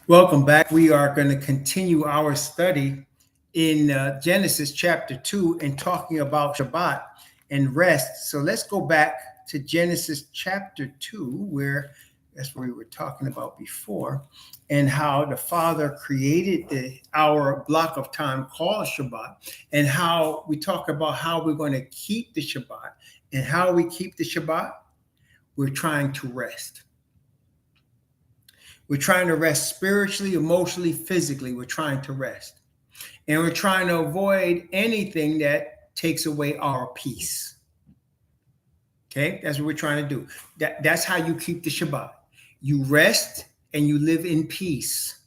Welcome back. We are going to continue our study in Genesis chapter 2 and talking about Shabbat and rest. So let's go back to Genesis chapter 2, where that's what we were talking about before, and how the Father created our block of time called Shabbat, and how we talk about how we're going to keep the Shabbat. And how we keep the Shabbat, we're trying to rest. We're trying to rest spiritually, emotionally, physically. We're trying to rest. And we're trying to avoid anything that takes away our peace. Okay? That's what we're trying to do. That's how you keep the Shabbat. You rest and you live in peace.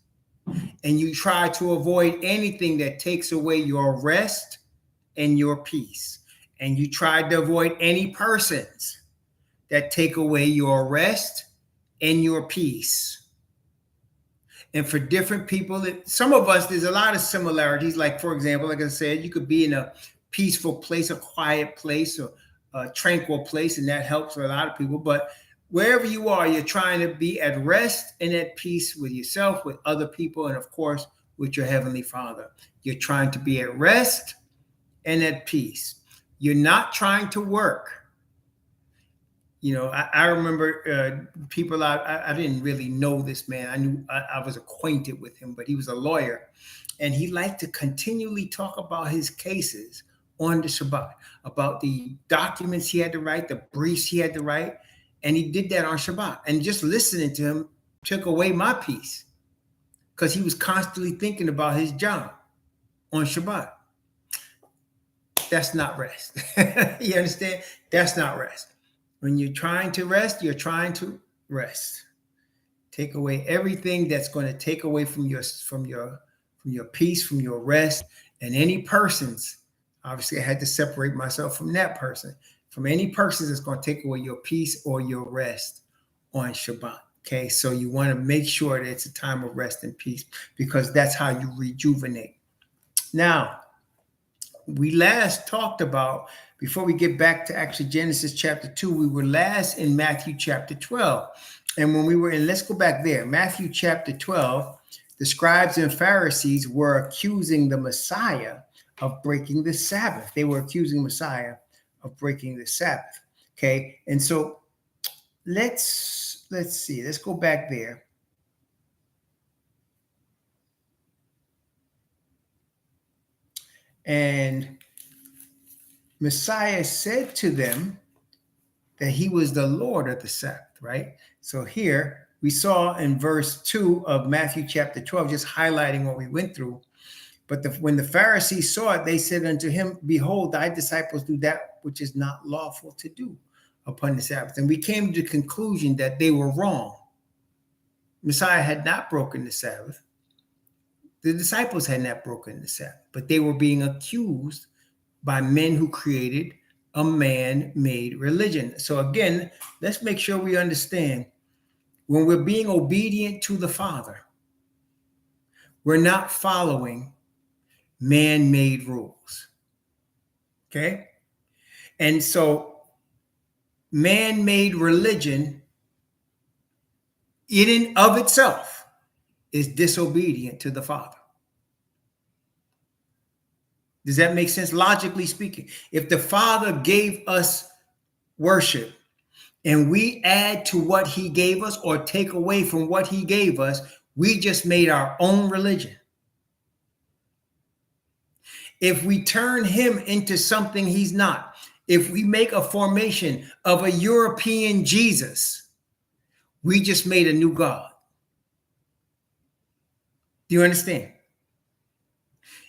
And you try to avoid anything that takes away your rest and your peace. And you try to avoid any persons that take away your rest and your peace. And for different people, some of us, there's a lot of similarities. Like, for example, like I said, you could be in a peaceful place, a quiet place, or a tranquil place, and that helps for a lot of people. But wherever you are, you're trying to be at rest and at peace with yourself, with other people, and of course, with your Heavenly Father. You're trying to be at rest and at peace. You're not trying to work. You know, I remember people, I didn't really know this man. I knew I was acquainted with him, but he was a lawyer. And he liked to continually talk about his cases on the Shabbat, about the documents he had to write, the briefs he had to write. And he did that on Shabbat. And just listening to him took away my peace because he was constantly thinking about his job on Shabbat. That's not rest. You understand? That's not rest. When you're trying to rest, you're trying to rest. Take away everything that's going to take away from your peace, from your rest, and any persons. Obviously, I had to separate myself from that person. From any persons that's going to take away your peace or your rest on Shabbat. Okay, so you want to make sure that it's a time of rest and peace because that's how you rejuvenate. Now, we last talked about, before we get back to actually Genesis chapter 2, we were last in Matthew chapter 12. And when we were in, let's go back there. Matthew chapter 12, the scribes and Pharisees were accusing the Messiah of breaking the Sabbath. They were accusing Messiah of breaking the Sabbath. Okay. And so let's see. Let's go back there. And Messiah said to them that he was the Lord of the Sabbath, right? So here we saw in verse 2 of Matthew chapter 12, just highlighting what we went through. But when the Pharisees saw it, they said unto him, behold, thy disciples do that which is not lawful to do upon the Sabbath. And we came to the conclusion that they were wrong. Messiah had not broken the Sabbath. The disciples had not broken the Sabbath, but they were being accused by men who created a man-made religion. So again, let's make sure we understand when we're being obedient to the Father, we're not following man-made rules. Okay? And so man-made religion in and of itself is disobedient to the Father. Does that make sense? Logically speaking, if the Father gave us worship and we add to what he gave us or take away from what he gave us, we just made our own religion. If we turn him into something he's not, if we make a formation of a European Jesus, we just made a new God. Do you understand?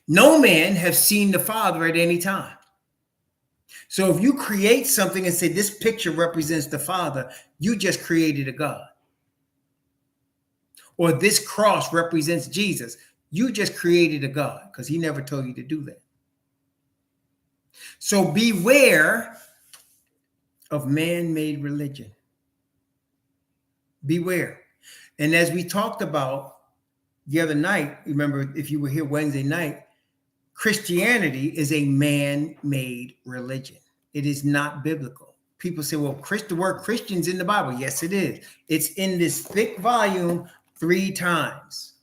No man has seen the Father at any time. So if you create something and say this picture represents the Father, you just created a God. Or this cross represents Jesus, you just created a God because he never told you to do that. So beware of man-made religion. Beware. And as we talked about the other night, remember if you were here Wednesday night, Christianity is a man-made religion. It is not biblical. People say, well, the word Christian's in the Bible. Yes, it is. It's in this thick volume 3 times.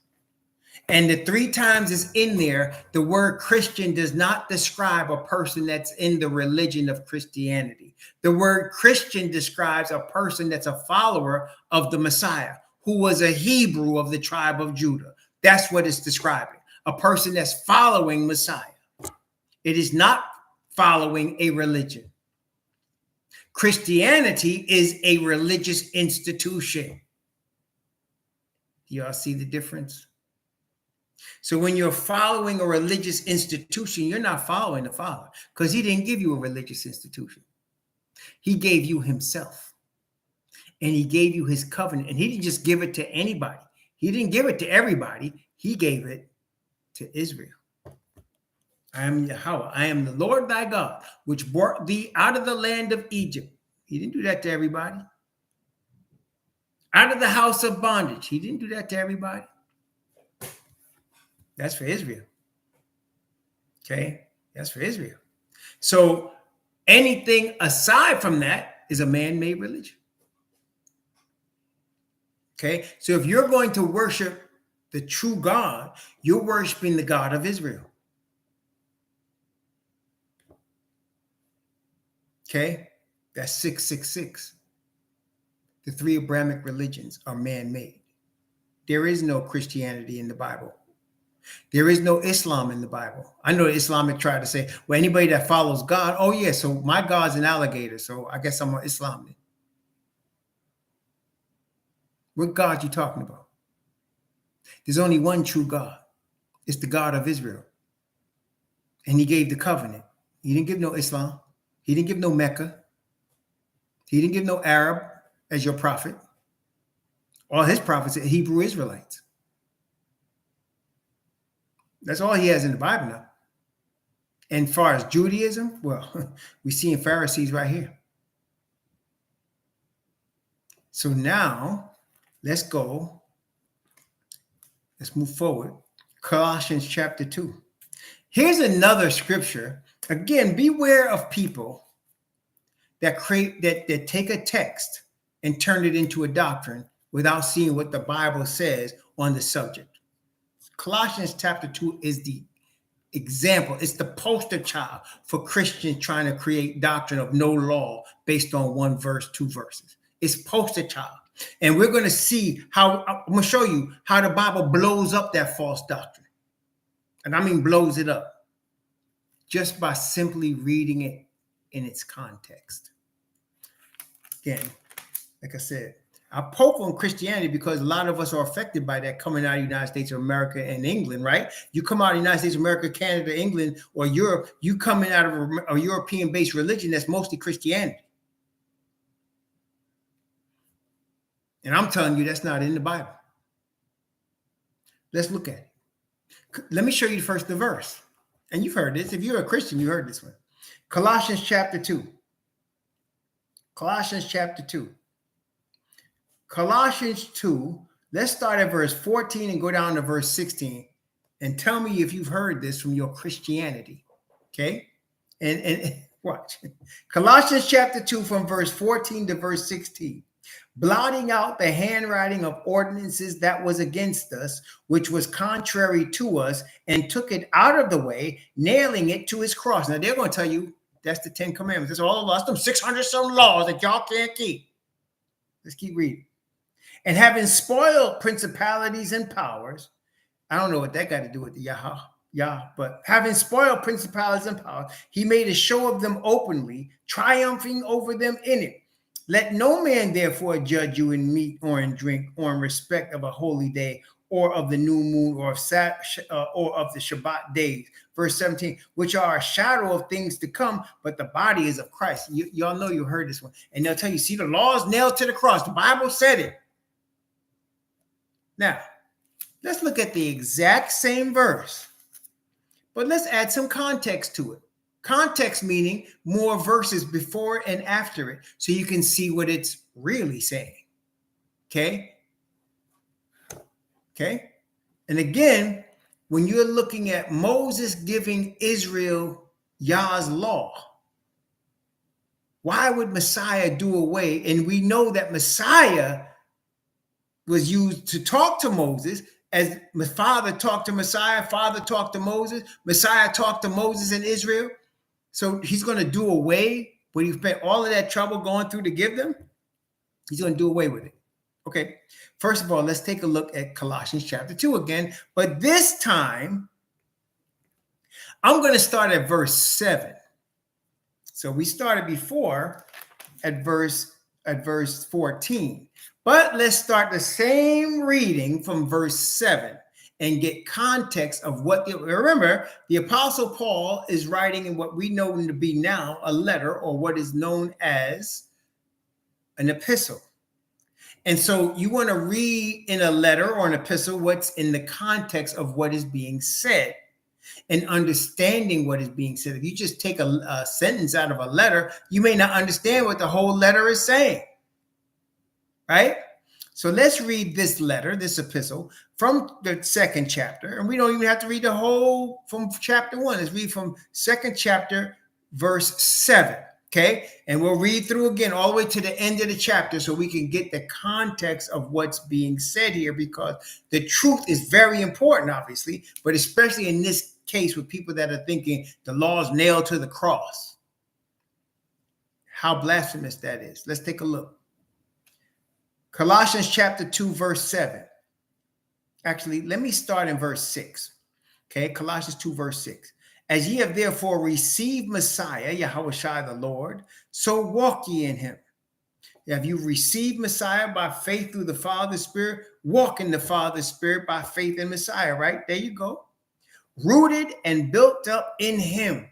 And the 3 times it's in there, the word Christian does not describe a person that's in the religion of Christianity. The word Christian describes a person that's a follower of the Messiah, who was a Hebrew of the tribe of Judah. That's what it's describing. A person that's following Messiah. It is not following a religion. Christianity is a religious institution. Y'all see the difference? So when you're following a religious institution, you're not following the Father, because he didn't give you a religious institution. He gave you himself, and he gave you his covenant, and he didn't just give it to anybody. He didn't give it to everybody. He gave it to Israel. I am Yahweh. I am the Lord thy God, which brought thee out of the land of Egypt. He didn't do that to everybody. Out of the house of bondage. He didn't do that to everybody. That's for Israel. Okay? That's for Israel. So anything aside from that is a man-made religion. Okay? So if you're going to worship the true God, you're worshiping the God of Israel. Okay? That's 666. The 3 Abrahamic religions are man-made. There is no Christianity in the Bible. There is no Islam in the Bible. I know the Islamic tried to say, well, anybody that follows God, oh yeah, so my God's an alligator, so I guess I'm an Islamic. What God you talking about? There's only one true God. It's the God of Israel. And he gave the covenant. He didn't give no Islam. He didn't give no Mecca. He didn't give no Arab as your prophet. All his prophets are Hebrew Israelites. That's all he has in the Bible now. And as far as Judaism, well, we see in Pharisees right here. So now, let's go. Let's move forward. Colossians chapter 2. Here's another scripture. Again, beware of people that take a text and turn it into a doctrine without seeing what the Bible says on the subject. Colossians chapter 2 is the example. It's the poster child for Christians trying to create doctrine of no law based on 1 verse, 2 verses. It's poster child. And we're going to see how, I'm going to show you how the Bible blows up that false doctrine. And I mean blows it up just by simply reading it in its context. Again, like I said, I poke on Christianity because a lot of us are affected by that coming out of the United States of America and England, right? You come out of the United States of America, Canada, England, or Europe, you coming out of a European-based religion that's mostly Christianity. And I'm telling you, that's not in the Bible. Let's look at it. Let me show you first the verse. And you've heard this. If you're a Christian, you heard this one. Colossians chapter 2. Colossians chapter 2. Colossians 2, let's start at verse 14 and go down to verse 16. And tell me if you've heard this from your Christianity. Okay? And watch. Colossians chapter 2 from verse 14 to verse 16. Blotting out the handwriting of ordinances that was against us, which was contrary to us, and took it out of the way, nailing it to his cross. Now they're going to tell you that's the 10 commandments. That's all of us, them 600 some laws that y'all can't keep. Let's keep reading. And having spoiled principalities and powers, I don't know what that got to do with the but having spoiled principalities and powers, he made a show of them openly, triumphing over them in it. Let no man therefore judge you in meat or in drink or in respect of a holy day or of the new moon or of the Shabbat days. Verse 17, which are a shadow of things to come, but the body is of Christ. Y'all know you heard this one. And they'll tell you, see, the law is nailed to the cross. The Bible said it. Now, let's look at the exact same verse, but let's add some context to it. Context meaning more verses before and after it, so you can see what it's really saying. Okay? Okay? And again, when you're looking at Moses giving Israel Yah's law, why would Messiah do away? And we know that Messiah was used to talk to Moses as my father talked to Messiah, father talked to Moses, Messiah talked to Moses and Israel. So he's going to do away when he spent all of that trouble going through to give them. He's going to do away with it. Okay. First of all, let's take a look at Colossians chapter 2 again. But this time, I'm going to start at verse 7. So we started before at verse 14. But let's start the same reading from verse 7 and get context of what. Remember, the Apostle Paul is writing in what we know to be now a letter, or what is known as an epistle. And so you want to read in a letter or an epistle what's in the context of what is being said and understanding what is being said. If you just take a sentence out of a letter, you may not understand what the whole letter is saying. Right? So let's read this letter, this epistle, from the second chapter. And we don't even have to read the whole from chapter 1. Let's read from second chapter, verse 7. Okay, and we'll read through again all the way to the end of the chapter so we can get the context of what's being said here, because the truth is very important, obviously, but especially in this case with people that are thinking the law is nailed to the cross. How blasphemous that is. Let's take a look. Colossians chapter 2, verse 7. Actually, let me start in verse 6. Okay, Colossians 2, verse 6. As ye have therefore received Messiah, Yahushua the Lord, so walk ye in him. Have you received Messiah by faith through the Father's Spirit? Walk in the Father's Spirit by faith in Messiah, right? There you go. Rooted and built up in him,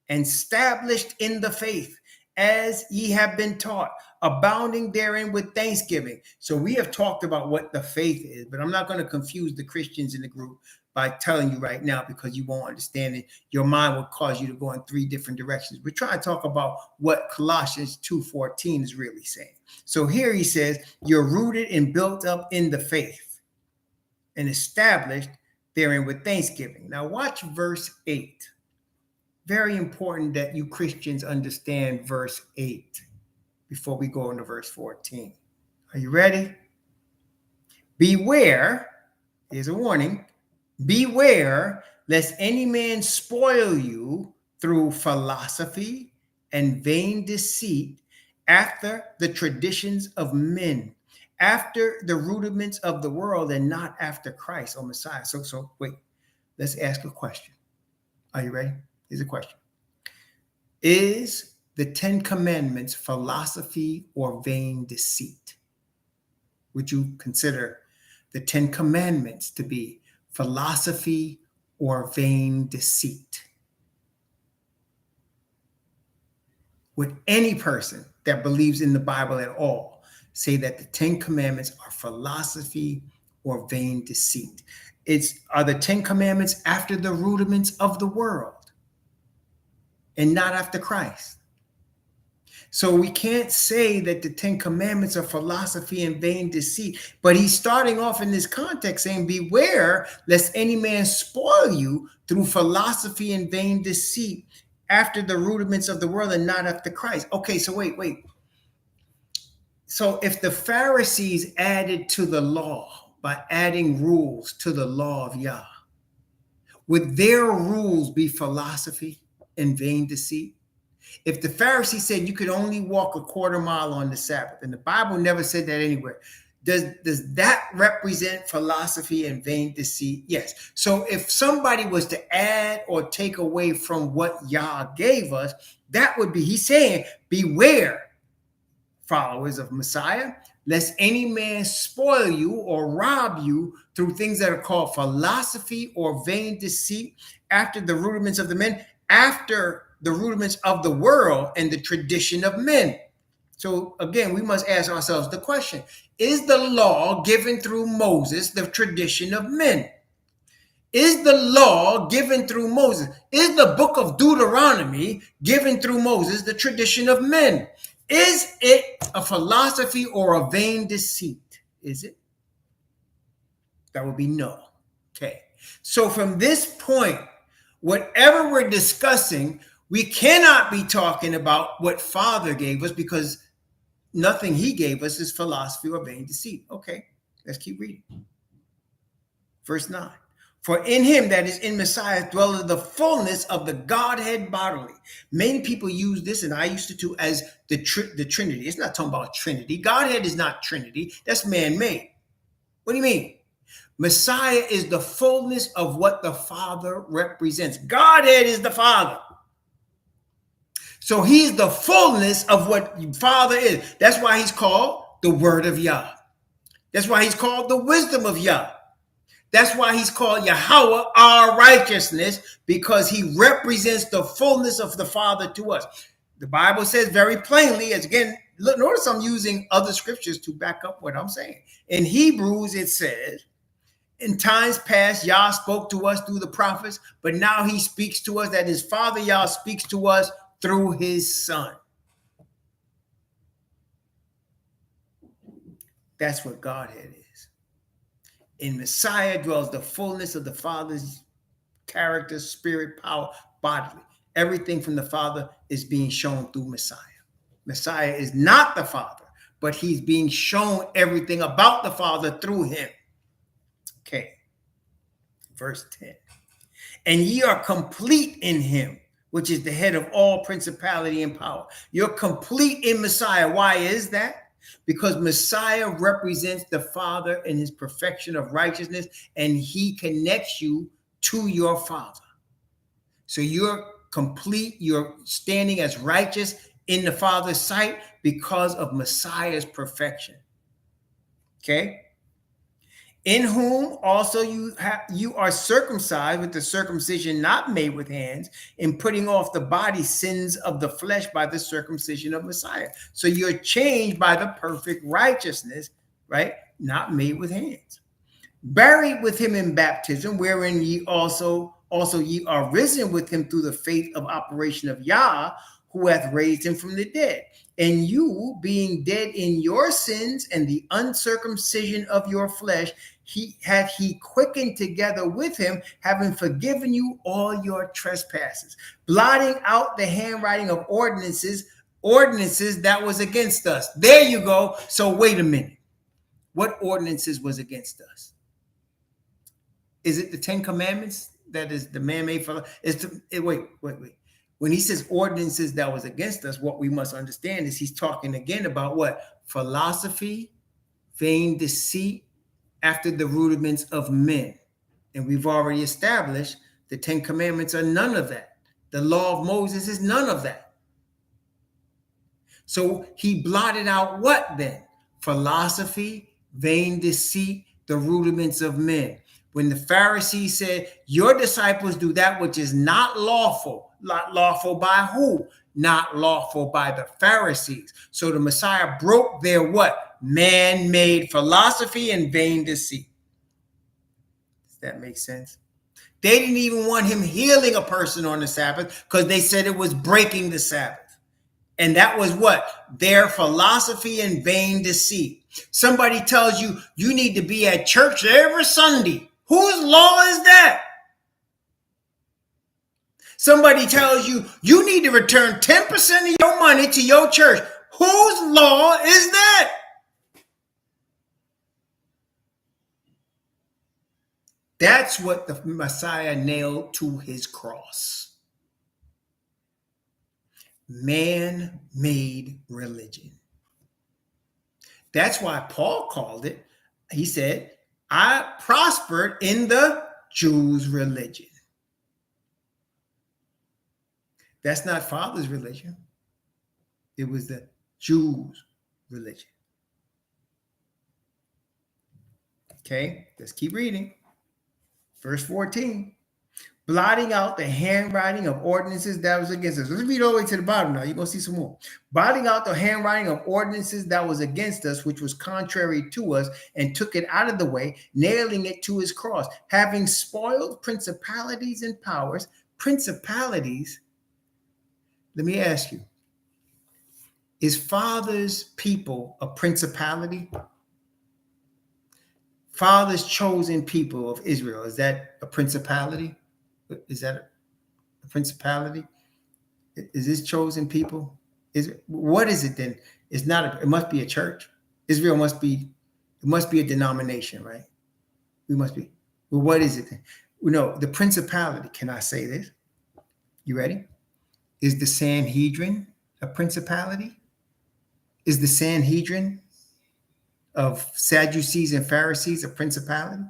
and established in the faith, as ye have been taught, abounding therein with thanksgiving. So we have talked about what the faith is, but I'm not going to confuse the Christians in the group by telling you right now, because you won't understand it. Your mind will cause you to go in 3 different directions. We're trying to talk about what Colossians 2:14 is really saying. So here he says, you're rooted and built up in the faith and established therein with thanksgiving. Now watch verse 8. Very important that you Christians understand verse 8 before we go into verse 14. Are you ready? Beware, here's a warning, beware lest any man spoil you through philosophy and vain deceit, after the traditions of men, after the rudiments of the world, and not after Christ or Messiah. So wait, let's ask a question. Are you ready? Here's a question. Is the 10 Commandments philosophy or vain deceit? Would you consider the 10 Commandments to be philosophy or vain deceit? Would any person that believes in the Bible at all say that the 10 Commandments are philosophy or vain deceit? Are the 10 Commandments after the rudiments of the world and not after Christ? So we can't say that the 10 Commandments are philosophy and vain deceit, but he's starting off in this context saying, beware lest any man spoil you through philosophy and vain deceit, after the rudiments of the world and not after Christ. Okay, so wait. So if the Pharisees added to the law by adding rules to the law of Yah, would their rules be philosophy and vain deceit? If the Pharisees said you could only walk a quarter mile on the Sabbath, and the Bible never said that anywhere, does that represent philosophy and vain deceit? Yes. So if somebody was to add or take away from what Yah gave us, that would be, he's saying, beware, followers of Messiah, lest any man spoil you or rob you through things that are called philosophy or vain deceit, after the rudiments of the men, after the rudiments of the world and the tradition of men. So again, we must ask ourselves the question, is the law given through Moses the tradition of men? Is the law given through Moses? Is the book of Deuteronomy given through Moses the tradition of men? Is it a philosophy or a vain deceit? Is it? That would be no. Okay. So from this point, whatever we're discussing, we cannot be talking about what Father gave us, because nothing he gave us is philosophy or vain deceit. Okay, let's keep reading. Verse 9. For in him, that is in Messiah, dwelleth the fullness of the Godhead bodily. Many people use this, and I used to too, as the Trinity. It's not talking about Trinity. Godhead is not Trinity. That's man-made. What do you mean? Messiah is the fullness of what the Father represents. Godhead is the Father. So he's the fullness of what Father is. That's why he's called the Word of Yah. That's why he's called the wisdom of Yah. That's why he's called Yahweh, our righteousness, because he represents the fullness of the Father to us. The Bible says very plainly, as again, look, notice I'm using other scriptures to back up what I'm saying. In Hebrews, it says, in times past, Yah spoke to us through the prophets, but now he speaks to us, that his Father Yah speaks to us through his Son. That's what Godhead is. In Messiah dwells the fullness of the Father's character, spirit, power, bodily. Everything from the Father is being shown through Messiah. Messiah is not the Father, but he's being shown everything about the Father through him. Okay. Verse 10. And ye are complete in him, which is the head of all principality and power. You're complete in Messiah. Why is that? Because Messiah represents the Father in his perfection of righteousness, and he connects you to your Father. So you're complete, you're standing as righteous in the Father's sight because of Messiah's perfection. Okay? In whom also you are circumcised with the circumcision not made with hands, in putting off the body sins of the flesh by the circumcision of Messiah. So you're changed by the perfect righteousness, right? Not made with hands. Buried with him in baptism, wherein ye also ye are risen with him through the faith of operation of Yah, who hath raised him from the dead. And you, being dead in your sins and the uncircumcision of your flesh, he quickened together with him, having forgiven you all your trespasses, blotting out the handwriting of ordinances that was against us. There you go. So wait a minute. What ordinances was against us? Is it the 10 Commandments that is the man-made for? Wait. When he says ordinances that was against us, what we must understand is he's talking again about what? Philosophy, vain deceit, after the rudiments of men. And we've already established the 10 Commandments are none of that. The law of Moses is none of that. So he blotted out what then? Philosophy, vain deceit, the rudiments of men. When the Pharisees said, your disciples do that which is not lawful. Not lawful by who? Not lawful by the Pharisees. So the Messiah broke their what? Man-made philosophy and vain deceit. Does that make sense? They didn't even want him healing a person on the Sabbath because they said it was breaking the Sabbath. And that was what? Their philosophy and vain deceit. Somebody tells you, you need to be at church every Sunday. Whose law is that? Somebody tells you, you need to return 10% of your money to your church. Whose law is that? That's what the Messiah nailed to his cross. Man-made religion. That's why Paul called it, he said, I prospered in the Jews' religion. That's not Father's religion. It was the Jews' religion. Okay, let's keep reading. Verse 14. Blotting out the handwriting of ordinances that was against us. Let's read all the way to the bottom now. You're going to see some more. Blotting out the handwriting of ordinances that was against us, which was contrary to us, and took it out of the way, nailing it to his cross, having spoiled principalities and powers. Principalities, let me ask you, is Father's people a principality? Father's chosen people of Israel, is that a principality? Is that a principality? Is this chosen people? What is it then? It's not. It must be a church. Israel must be. It must be a denomination, right? We must be. Well, what is it? The principality, can I say this? You ready? Is the Sanhedrin a principality? Is the Sanhedrin of Sadducees and Pharisees a principality?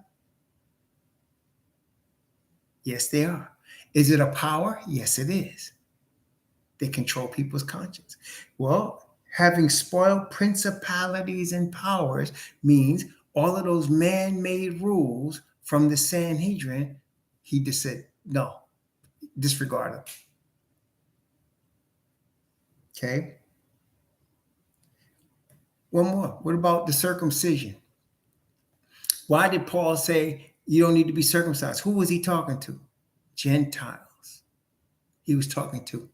Yes, they are. Is it a power? Yes, it is. They control people's conscience. Well, having spoiled principalities and powers means all of those man-made rules from the Sanhedrin, he just said, no, disregard them. Okay. One more. What about the circumcision? Why did Paul say you don't need to be circumcised? Who was he talking to? Gentiles. He was talking to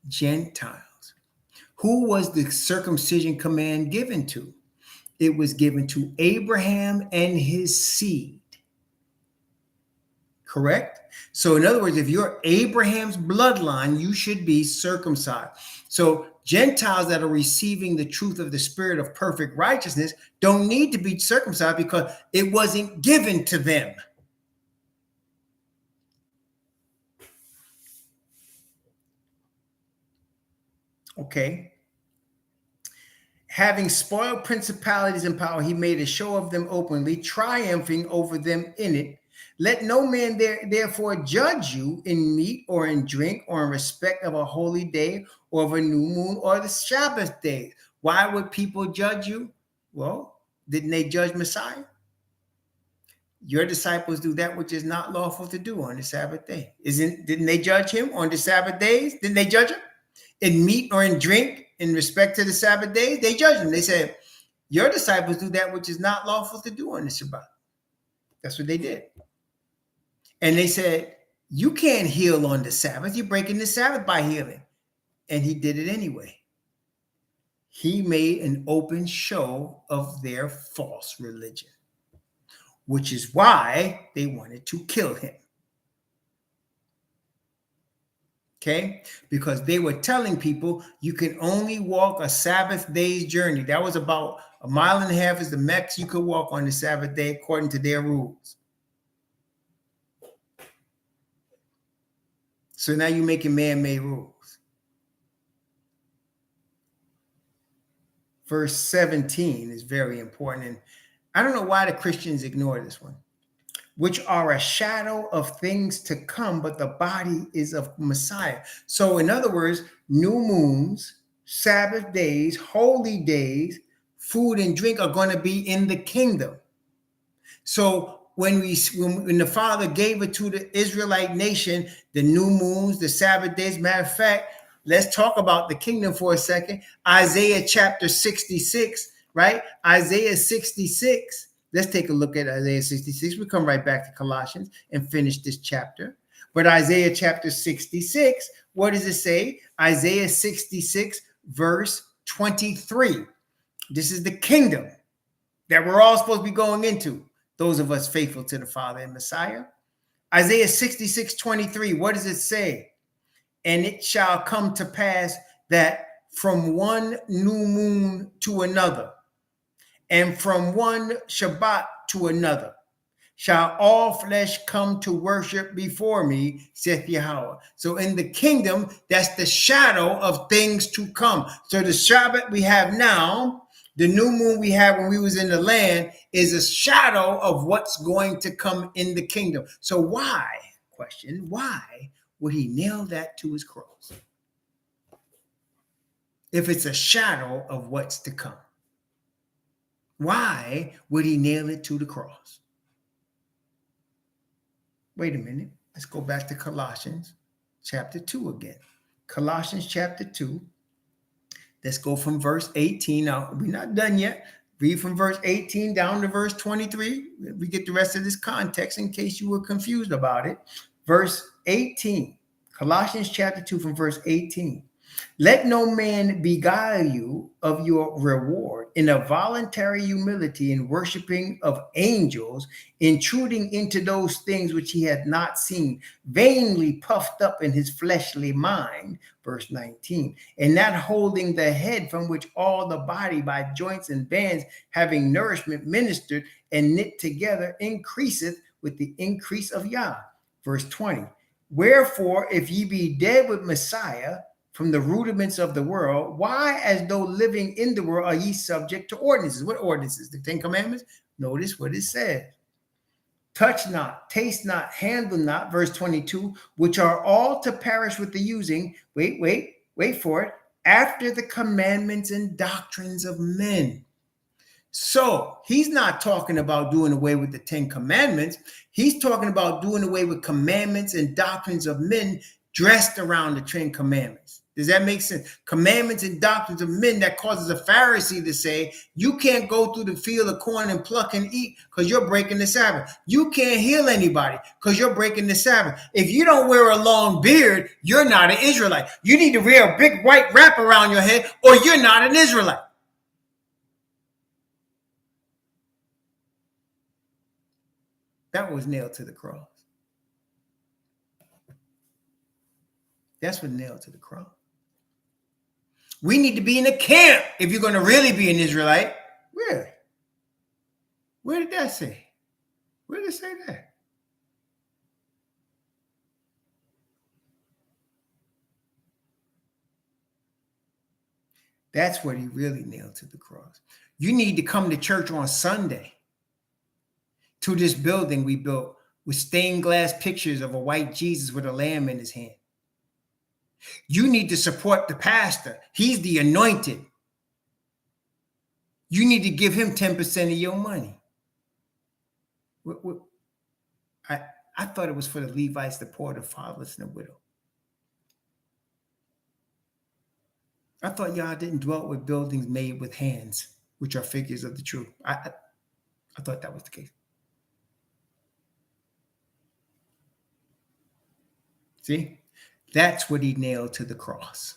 Gentiles. Who was the circumcision command given to? It was given to Abraham and his seed. Correct? So in other words, if you're Abraham's bloodline, you should be circumcised. So Gentiles that are receiving the truth of the spirit of perfect righteousness don't need to be circumcised because it wasn't given to them. Okay. Having spoiled principalities and power, he made a show of them openly, triumphing over them in it. Let no man therefore judge you in meat or in drink or in respect of a holy day or of a new moon or the Shabbat day. Why would people judge you? Well, didn't they judge Messiah? Your disciples do that which is not lawful to do on the Sabbath day. Didn't they judge him on the Sabbath days? Didn't they judge him in meat or in drink in respect to the Sabbath days? They judged him. They said, your disciples do that which is not lawful to do on the Shabbat. That's what they did. And they said, you can't heal on the Sabbath. You're breaking the Sabbath by healing. And he did it anyway. He made an open show of their false religion, which is why they wanted to kill him. Okay? Because they were telling people you can only walk a Sabbath day's journey. That was about 1.5 miles is the max you could walk on the Sabbath day according to their rules. So now you're making man-made rules. Verse 17 is very important. And I don't know why the Christians ignore this one. Which are a shadow of things to come, but the body is of Messiah. So in other words, new moons, Sabbath days, holy days, food and drink are going to be in the kingdom. So when the Father gave it to the Israelite nation, the new moons, the Sabbath days, matter of fact, let's talk about the kingdom for a second. Isaiah chapter 66, right? Isaiah 66. Let's take a look at Isaiah 66. We'll come right back to Colossians and finish this chapter. But Isaiah chapter 66, what does it say? Isaiah 66, verse 23. This is the kingdom that we're all supposed to be going into. Those of us faithful to the Father and Messiah. Isaiah 66, 23, what does it say? And it shall come to pass that from one new moon to another, and from one Shabbat to another, shall all flesh come to worship before me, saith Yahweh. So in the kingdom, that's the shadow of things to come. So the Shabbat we have now, the new moon we had when we was in the land, is a shadow of what's going to come in the kingdom. So why would he nail that to his cross? If it's a shadow of what's to come, why would he nail it to the cross? Wait a minute. Let's go back to Colossians chapter 2 again. Colossians chapter 2. Let's go from verse 18. Now, we're not done yet. Read from verse 18 down to verse 23. We get the rest of this context in case you were confused about it. Verse 18. Colossians chapter 2 from verse 18. Let no man beguile you of your reward in a voluntary humility in worshiping of angels, intruding into those things which he had not seen, vainly puffed up in his fleshly mind, verse 19, and not holding the head, from which all the body by joints and bands having nourishment ministered and knit together increaseth with the increase of Yah. Verse 20. Wherefore, if ye be dead with Messiah from the rudiments of the world, why, as though living in the world, are ye subject to ordinances? What ordinances? The 10 Commandments? Notice what it says. Touch not, taste not, handle not, verse 22, which are all to perish with the using. Wait for it. After the commandments and doctrines of men. So he's not talking about doing away with the 10 commandments. He's talking about doing away with commandments and doctrines of men dressed around the 10 commandments. Does that make sense? Commandments and doctrines of men that causes a Pharisee to say, you can't go through the field of corn and pluck and eat because you're breaking the Sabbath. You can't heal anybody because you're breaking the Sabbath. If you don't wear a long beard, you're not an Israelite. You need to wear a big white wrap around your head or you're not an Israelite. That was nailed to the cross. That's what nailed to the cross. We need to be in a camp if you're going to really be an Israelite. Really? Where did that say? Where did it say that? That's what he really nailed to the cross. You need to come to church on Sunday to this building we built with stained glass pictures of a white Jesus with a lamb in his hand. You need to support the pastor. He's the anointed. You need to give him 10% of your money. I thought it was for the Levites, the poor, the fatherless, and the widow. I thought y'all didn't dwell with buildings made with hands, which are figures of the truth. I thought that was the case. See? That's what he nailed to the cross.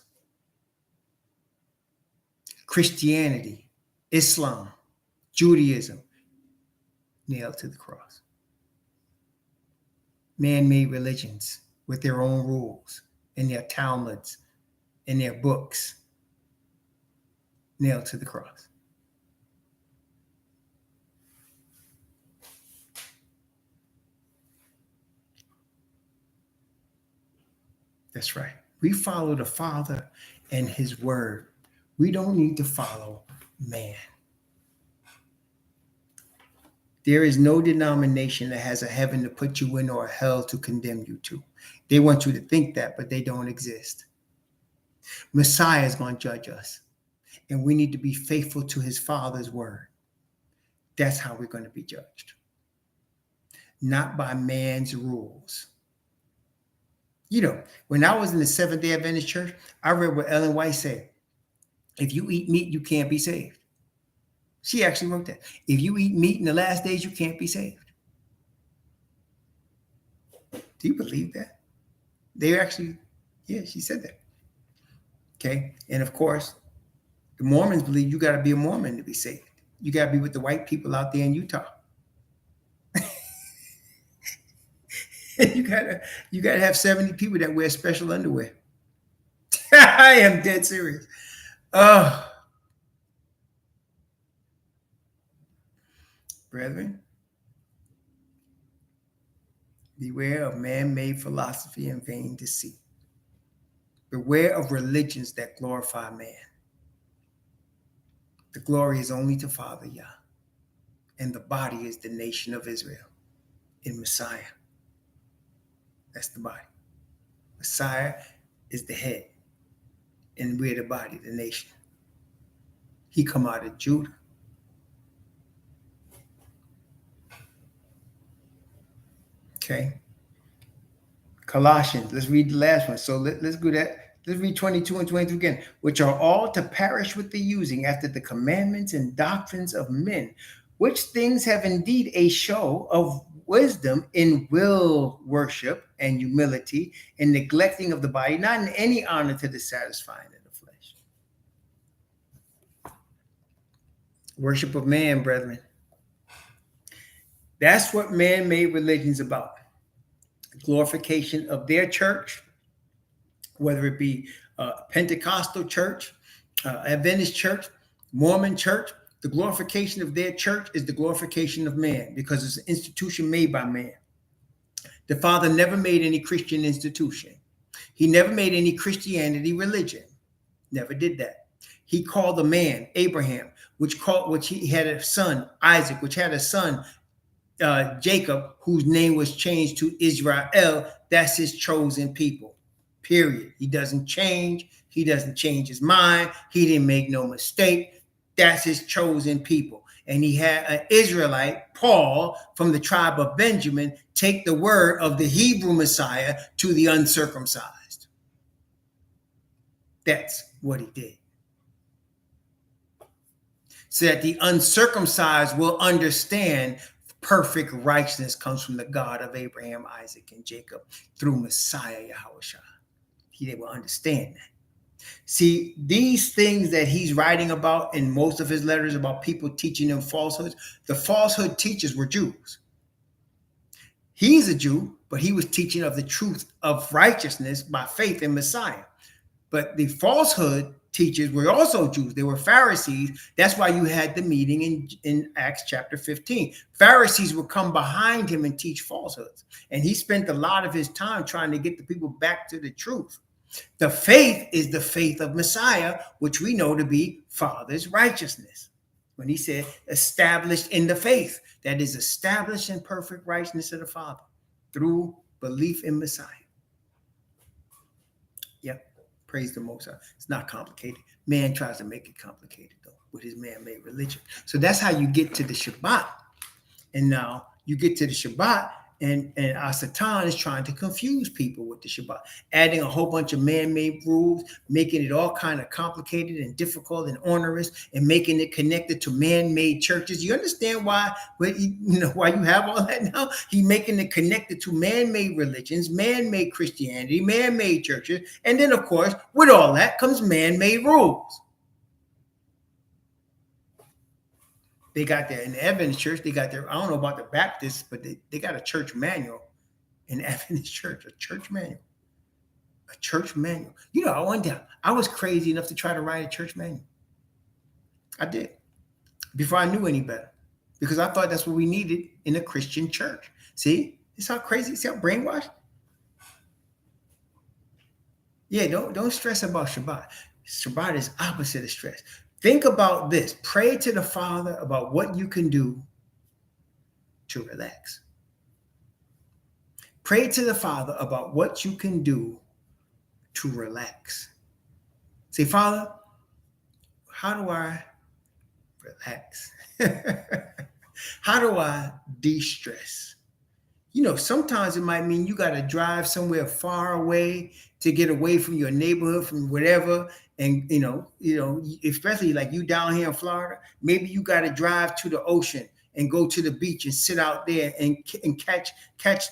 Christianity, Islam, Judaism, nailed to the cross. Man-made religions with their own rules and their Talmuds and their books, nailed to the cross. That's right. We follow the Father and his word. We don't need to follow man. There is no denomination that has a heaven to put you in or a hell to condemn you to. They want you to think that, but they don't exist. Messiah is going to judge us, and we need to be faithful to his Father's word. That's how we're going to be judged. Not by man's rules. You know, when I was in the Seventh-day Adventist church, I read what Ellen White said. If you eat meat, you can't be saved. She actually wrote that. If you eat meat in the last days, you can't be saved. Do you believe that? They actually, yeah, she said that. Okay. And of course, the Mormons believe you got to be a Mormon to be saved. You got to be with the white people out there in Utah. You gotta have 70 people that wear special underwear. I am dead serious. Oh, brethren, beware of man-made philosophy and vain deceit. Beware of religions that glorify man. The glory is only to Father Yah, and the body is the nation of Israel in Messiah. That's the body. Messiah is the head, and we're the body, the nation. He come out of Judah. Okay. Colossians, let's read the last one. So let's do that. Let's read 22 and 23 again. Which are all to perish with the using after the commandments and doctrines of men, which things have indeed a show of wisdom in will worship and humility and neglecting of the body, not in any honor to the satisfying of the flesh. Worship of man, brethren. That's what man-made religion's about. Glorification of their church, whether it be Pentecostal church, Adventist church, Mormon church, The glorification of their church is the glorification of man, because it's an institution made by man. The Father never made any Christian institution. He never made any Christianity religion. Never did that. He called a man, Abraham, which he had a son, Isaac, which had a son, Jacob, whose name was changed to Israel. That's his chosen people, period. He doesn't change. He doesn't change his mind. He didn't make no mistake. That's his chosen people. And he had an Israelite, Paul, from the tribe of Benjamin, take the word of the Hebrew Messiah to the uncircumcised. That's what he did. So that the uncircumcised will understand perfect righteousness comes from the God of Abraham, Isaac, and Jacob through Messiah Yahushua. They will understand that. See, these things that he's writing about in most of his letters about people teaching them falsehoods, the falsehood teachers were Jews. He's a Jew, but he was teaching of the truth of righteousness by faith in Messiah. But the falsehood teachers were also Jews. They were Pharisees. That's why you had the meeting in Acts chapter 15. Pharisees would come behind him and teach falsehoods. And he spent a lot of his time trying to get the people back to the truth. The faith is the faith of Messiah, which we know to be Father's righteousness. When he said established in the faith, that is established in perfect righteousness of the Father through belief in Messiah. Yep. Praise the Most High. It's not complicated. Man tries to make it complicated, though, with his man-made religion. So that's how you get to the Shabbat. And now you get to the Shabbat, and our Satan is trying to confuse people with the Shabbat, adding a whole bunch of man-made rules, making it all kind of complicated and difficult and onerous, and making it connected to man-made churches. You understand why you have all that now? He's making it connected to man-made religions, man-made Christianity, man-made churches, and then, of course, with all that comes man-made rules. They got their, in the Adventist church, they got their, I don't know about the Baptists, but they got a church manual in the Adventist church, a church manual. A church manual. You know, one day I was crazy enough to try to write a church manual. I did. Before I knew any better. Because I thought that's what we needed in a Christian church. See? It's how crazy, see how brainwashed? Yeah, don't stress about Shabbat. Shabbat is opposite of stress. Think about this. Pray to the Father about what you can do to relax. Pray to the Father about what you can do to relax. Say, Father, how do I relax? How do I de-stress? You know, sometimes it might mean you got to drive somewhere far away to get away from your neighborhood, from whatever. And, you know, especially like you down here in Florida, maybe you got to drive to the ocean and go to the beach and sit out there and catch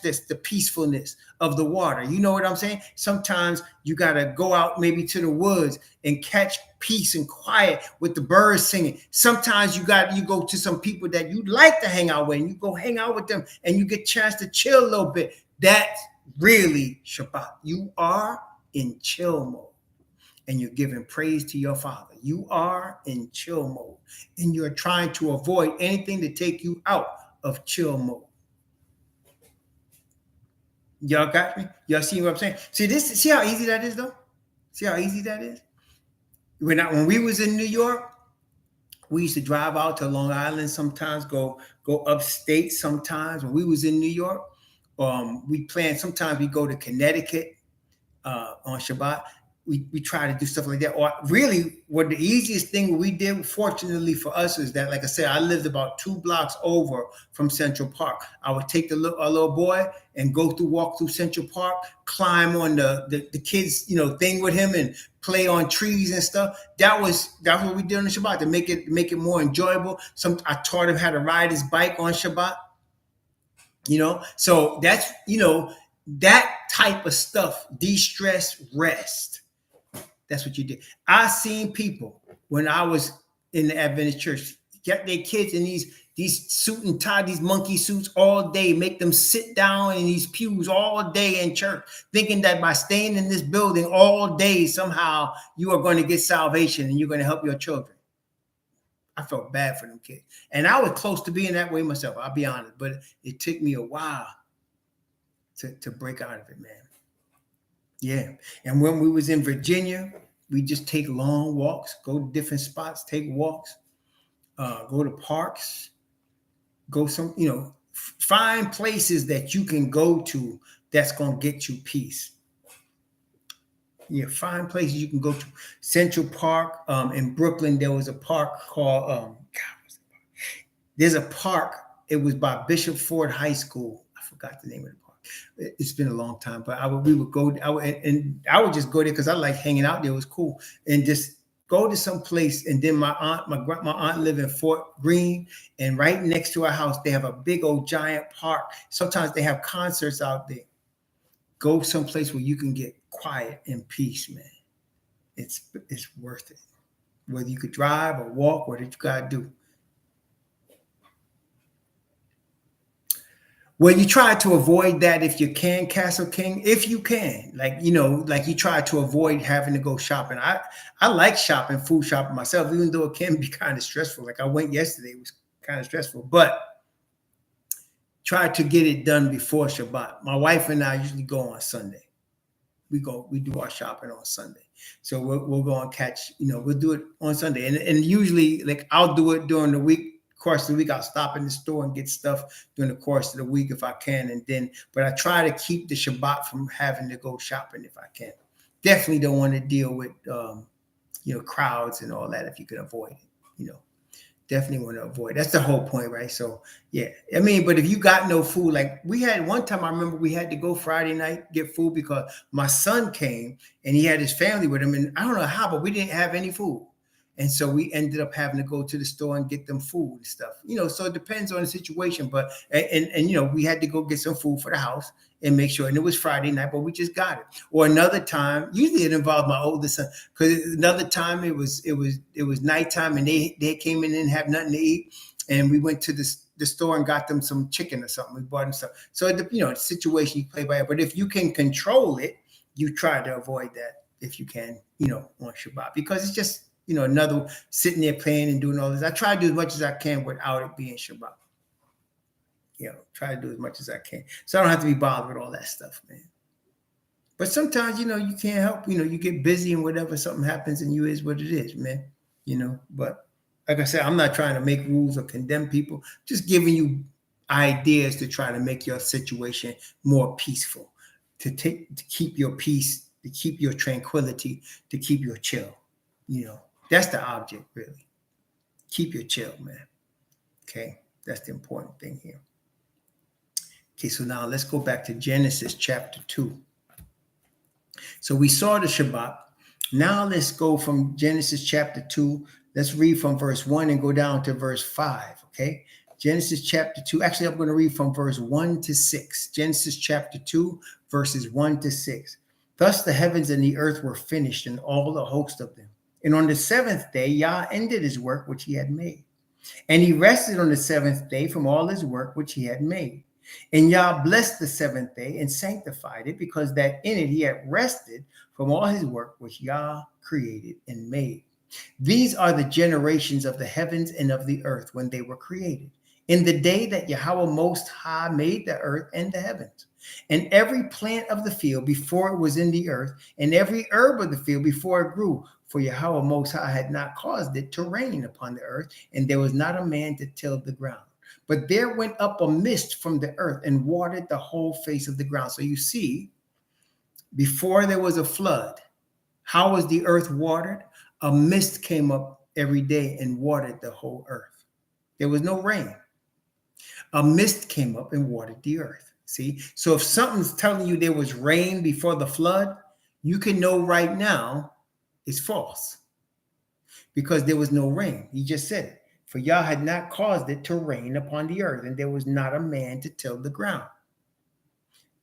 the peacefulness of the water. You know what I'm saying? Sometimes you got to go out maybe to the woods and catch peace and quiet with the birds singing. Sometimes you go to some people that you like to hang out with, and you go hang out with them and you get a chance to chill a little bit. That's really Shabbat. You are in chill mode. And you're giving praise to your Father. You are in chill mode. And you're trying to avoid anything to take you out of chill mode. Y'all got me? Y'all see what I'm saying? See how easy that is, though? See how easy that is? When we was in New York, we used to drive out to Long Island sometimes, go upstate sometimes. When we was in New York, sometimes we go to Connecticut on Shabbat. We try to do stuff like that. Or really, what the easiest thing we did, fortunately for us, is that, like I said, I lived about 2 blocks over from Central Park. I would take a little boy and walk through Central Park, climb on the kids, thing with him, and play on trees and stuff. That's what we did on the Shabbat to make it more enjoyable. I taught him how to ride his bike on Shabbat. So that's that type of stuff. De-stress, rest. That's what you did. I seen people when I was in the Adventist church get their kids in these suit and tie, these monkey suits all day, make them sit down in these pews all day in church, thinking that by staying in this building all day, somehow you are going to get salvation and you're going to help your children. I felt bad for them kids. And I was close to being that way myself, I'll be honest. But it took me a while to break out of it, man. Yeah. And when we was in Virginia, we just take long walks, go to different spots, take walks, go to parks, go find places that you can go to that's going to get you peace. Yeah, find places you can go to. Central Park in Brooklyn, there was a park called, there's a park. It was by Bishop Ford High School. I forgot the name of the park. It's been a long time, but we would go. I would just go there because I like hanging out there. It was cool, and just go to some place. And then my aunt lived in Fort Greene, and right next to our house, they have a big old giant park. Sometimes they have concerts out there. Go someplace where you can get quiet and peace, man. It's worth it. Whether you could drive or walk, whatever you gotta do. Well, you try to avoid that if you can, Castle King, if you can. Like you try to avoid having to go shopping. I like shopping, food shopping myself, even though it can be kind of stressful. Like I went yesterday, it was kind of stressful, but try to get it done before Shabbat. My wife and I usually go on Sunday. We do our shopping on Sunday. So we'll go and catch, we'll do it on Sunday. And usually, like, I'll do it during the week. Course of the week, I'll stop in the store and get stuff during the course of the week if I can. But I try to keep the Shabbat from having to go shopping if I can. Definitely don't want to deal with, crowds and all that if you can avoid it, Definitely want to avoid. That's the whole point, right? So, yeah. I mean, but if you got no food, like we had one time, I remember we had to go Friday night, get food because my son came and he had his family with him. And I don't know how, but we didn't have any food. And so we ended up having to go to the store and get them food and stuff, so it depends on the situation. But, and we had to go get some food for the house and make sure. And it was Friday night, but we just got it. Or another time, usually it involved my oldest son, because another time it was nighttime and they came in and didn't have nothing to eat. And we went to the store and got them some chicken or something. We bought them stuff. So, the situation you play by it. But if you can control it, you try to avoid that if you can, on Shabbat, because it's just, another sitting there playing and doing all this. I try to do as much as I can without it being Shabbat. Try to do as much as I can. So I don't have to be bothered with all that stuff, man. But sometimes, you can't help, you get busy and whatever, something happens and you is what it is, man. But like I said, I'm not trying to make rules or condemn people, just giving you ideas to try to make your situation more peaceful, to keep your peace, to keep your tranquility, to keep your chill, That's the object, really. Keep your chill, man. Okay, that's the important thing here. Okay, so now let's go back to Genesis chapter 2. So we saw the Shabbat. Now let's go from Genesis chapter 2. Let's read from verse 1 and go down to verse 5, okay? Genesis chapter 2. Actually, I'm going to read from verse 1 to 6. Genesis chapter 2, verses 1 to 6. Thus the heavens and the earth were finished, and all the host of them. And on the seventh day, Yah ended his work which he had made. And he rested on the seventh day from all his work which he had made. And Yah blessed the seventh day and sanctified it, because that in it he had rested from all his work which Yah created and made. These are the generations of the heavens and of the earth when they were created, in the day that Yahweh Most High made the earth and the heavens, and every plant of the field before it was in the earth, and every herb of the field before it grew. For Yahweh Most High had not caused it to rain upon the earth, and there was not a man to till the ground. But there went up a mist from the earth and watered the whole face of the ground. So you see, before there was a flood, how was the earth watered? A mist came up every day and watered the whole earth. There was no rain. A mist came up and watered the earth. See, so if something's telling you there was rain before the flood, you can know right now it's false, because there was no rain. He just said it. For Yah had not caused it to rain upon the earth, and there was not a man to till the ground.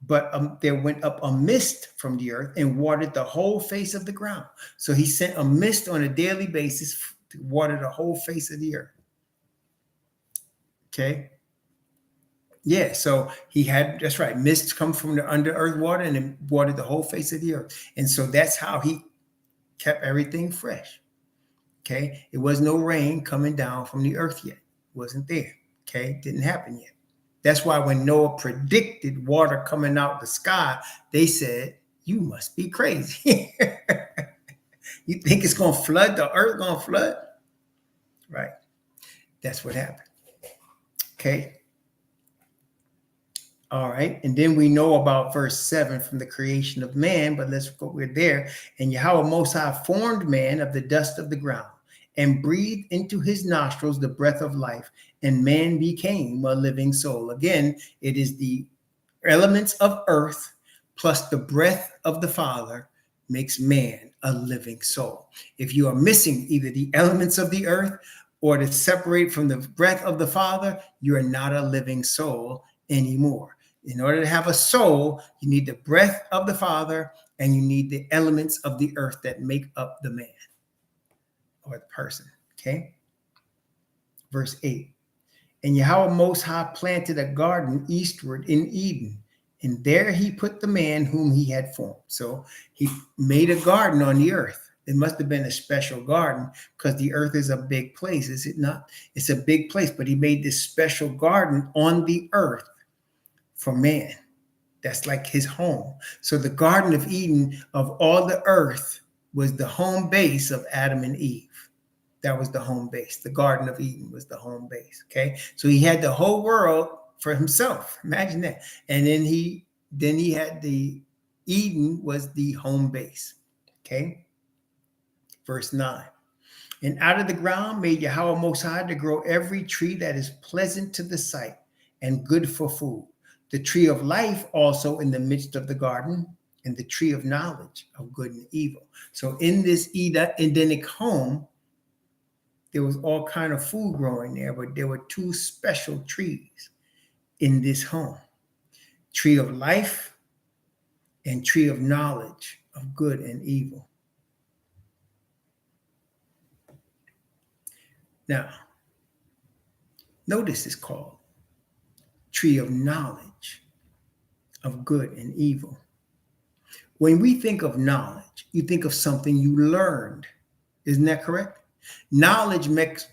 But there went up a mist from the earth and watered the whole face of the ground. So he sent a mist on a daily basis to water the whole face of the earth. Okay. Yeah, so he had, that's right, mist come from the under earth water and it watered the whole face of the earth. And so that's how he kept everything fresh. Okay. It was no rain coming down from the earth yet. It wasn't there. Okay. Didn't happen yet. That's why when Noah predicted water coming out the sky, they said, you must be crazy. You think it's going to flood? The earth going to flood? Right. That's what happened. Okay. All right. And then we know about verse 7 from the creation of man, but let's go, we're there. And Yahweh Most High formed man of the dust of the ground and breathed into his nostrils the breath of life, and man became a living soul. Again, it is the elements of earth plus the breath of the Father makes man a living soul. If you are missing either the elements of the earth or to separate from the breath of the Father, you are not a living soul anymore. In order to have a soul, you need the breath of the Father and you need the elements of the earth that make up the man or the person. Okay. Verse 8. And Yahweh Most High planted a garden eastward in Eden, and there he put the man whom he had formed. So he made a garden on the earth. It must have been a special garden because the earth is a big place, is it not? It's a big place, but he made this special garden on the earth for man. That's like his home. So the Garden of Eden of all the earth was the home base of Adam and Eve. That was the home base. The Garden of Eden was the home base. Okay. So he had the whole world for himself. Imagine that. And then he had the Eden was the home base. Okay. Verse 9. And out of the ground made Yahweh Most High to grow every tree that is pleasant to the sight and good for food. The tree of life also in the midst of the garden, and the tree of knowledge of good and evil. So in this Edenic home, there was all kind of food growing there, but there were two special trees in this home. Tree of life and tree of knowledge of good and evil. Now, notice it's called tree of knowledge of good and evil. When we think of knowledge, you think of something you learned. Isn't that correct? Knowledge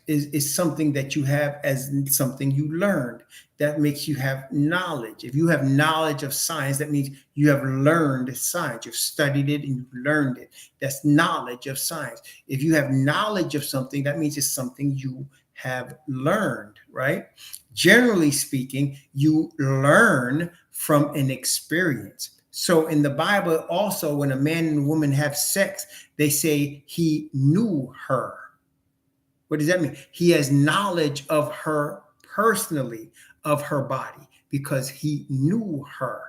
is something that you have as something you learned. That makes you have knowledge. If you have knowledge of science, that means you have learned science. You've studied it and you've learned it. That's knowledge of science. If you have knowledge of something, that means it's something you have learned, right? Generally speaking, you learn from an experience. So in the Bible also, when a man and a woman have sex, they say he knew her. What does that mean? He has knowledge of her personally, of her body, because he knew her.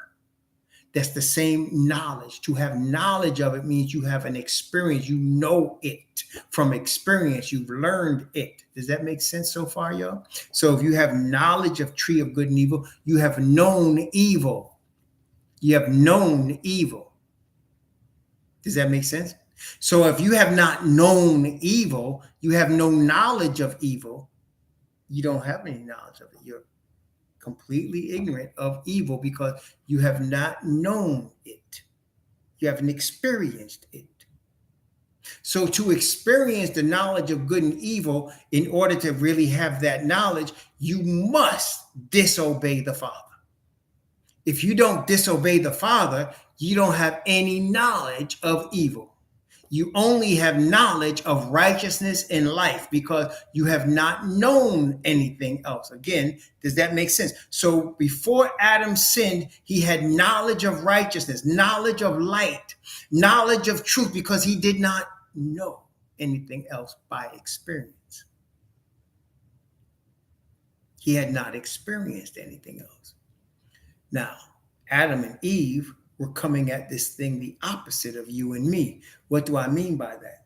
That's the same knowledge. To have knowledge of it means you have an experience. You know it from experience. You've learned it. Does that make sense so far, y'all? So if you have knowledge of tree of good and evil, you have known evil. You have known evil. Does that make sense? So if you have not known evil, you have no knowledge of evil, you don't have any knowledge of it. You're completely ignorant of evil because you have not known it. You haven't experienced it. So to experience the knowledge of good and evil, in order to really have that knowledge, you must disobey the Father. If you don't disobey the Father, you don't have any knowledge of evil. You only have knowledge of righteousness and life because you have not known anything else. Again, does that make sense? So before Adam sinned, he had knowledge of righteousness, knowledge of light, knowledge of truth, because he did not know anything else by experience. He had not experienced anything else. Now, Adam and Eve were coming at this thing the opposite of you and me. What do I mean by that?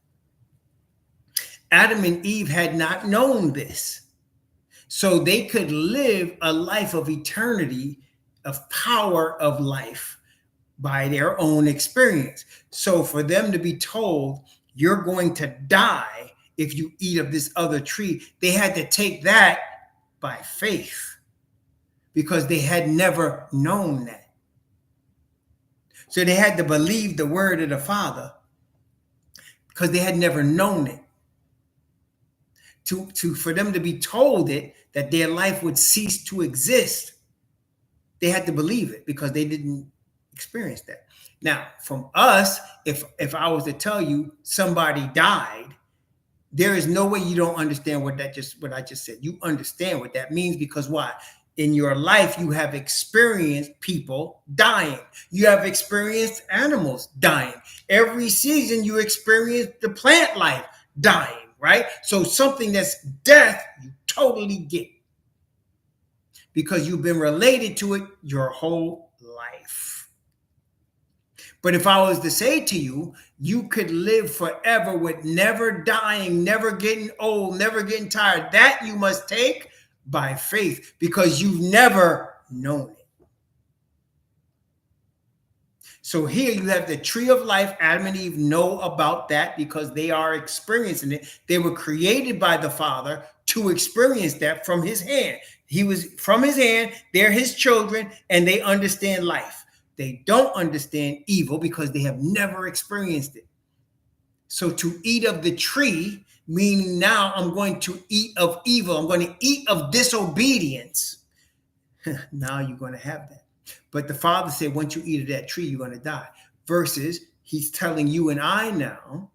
Adam and Eve had not known this. So they could live a life of eternity, of power of life by their own experience. So for them to be told, you're going to die if you eat of this other tree, they had to take that by faith because they had never known that. So they had to believe the word of the Father because they had never known it. for them to be told it, that their life would cease to exist, they had to believe it because they didn't experience that. Now, from us, if I was to tell you somebody died, there is no way you don't understand what I just said. You understand what that means because why? In your life, you have experienced people dying. You have experienced animals dying. Every season, you experience the plant life dying, right? So something that's death, you totally get because you've been related to it your whole life. But if I was to say to you, you could live forever with never dying, never getting old, never getting tired, that you must take by faith because you've never known it. So here you have the tree of life. Adam and Eve know about that because they are experiencing it. They were created by the Father to experience that from his hand. He was from his hand. They're his children and they understand life. They don't understand evil because they have never experienced it. So to eat of the tree, meaning now I'm going to eat of evil. I'm going to eat of disobedience. Now you're going to have that. But the Father said, once you eat of that tree, you're going to die. Versus he's telling you and I now,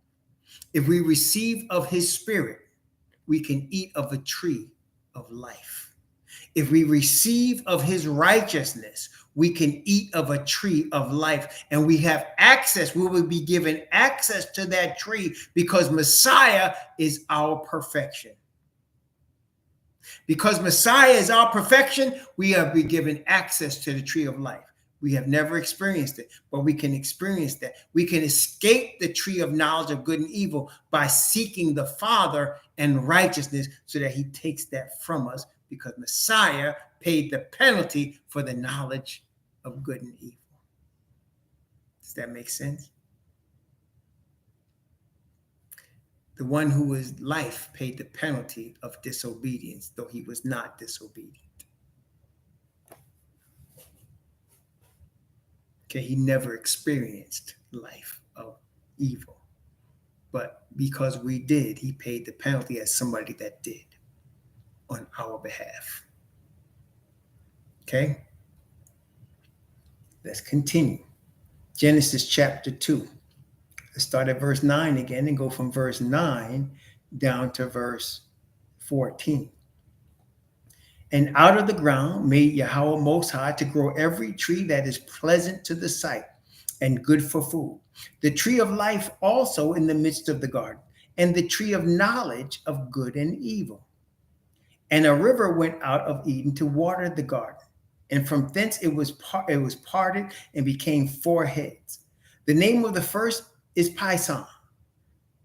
if we receive of his spirit, we can eat of a tree of life. If we receive of his righteousness, we can eat of a tree of life. And we have access. We will be given access to that tree because Messiah is our perfection. Because Messiah is our perfection, we have been given access to the tree of life. We have never experienced it, but we can experience that. We can escape the tree of knowledge of good and evil by seeking the Father and righteousness so that he takes that from us because Messiah paid the penalty for the knowledge of good and evil. Does that make sense? The one who is life paid the penalty of disobedience, though he was not disobedient. Okay, he never experienced life of evil. But because we did, he paid the penalty as somebody that did on our behalf. Okay? Let's continue. Genesis chapter 2. Let's start at verse 9 again and go from verse 9 down to verse 14. And out of the ground made Yahweh Most High to grow every tree that is pleasant to the sight and good for food. The tree of life also in the midst of the garden, and the tree of knowledge of good and evil. And a river went out of Eden to water the garden, and from thence it was parted and became 4 heads. The name of the first is Pison.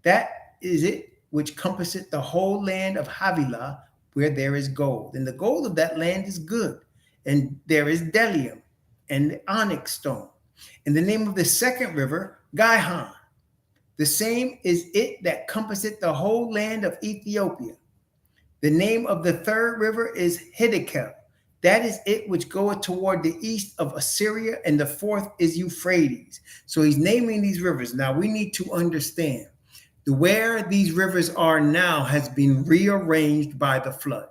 That is it which compasseth the whole land of Havilah, where there is gold. And the gold of that land is good. And there is bdellium and the onyx stone. And the name of the second river, Gihon. The same is it that compasseth the whole land of Ethiopia. The name of the third river is Hiddekel. That is it which goeth toward the east of Assyria, and the fourth is Euphrates. So he's naming these rivers. Now we need to understand where these rivers are now has been rearranged by the flood.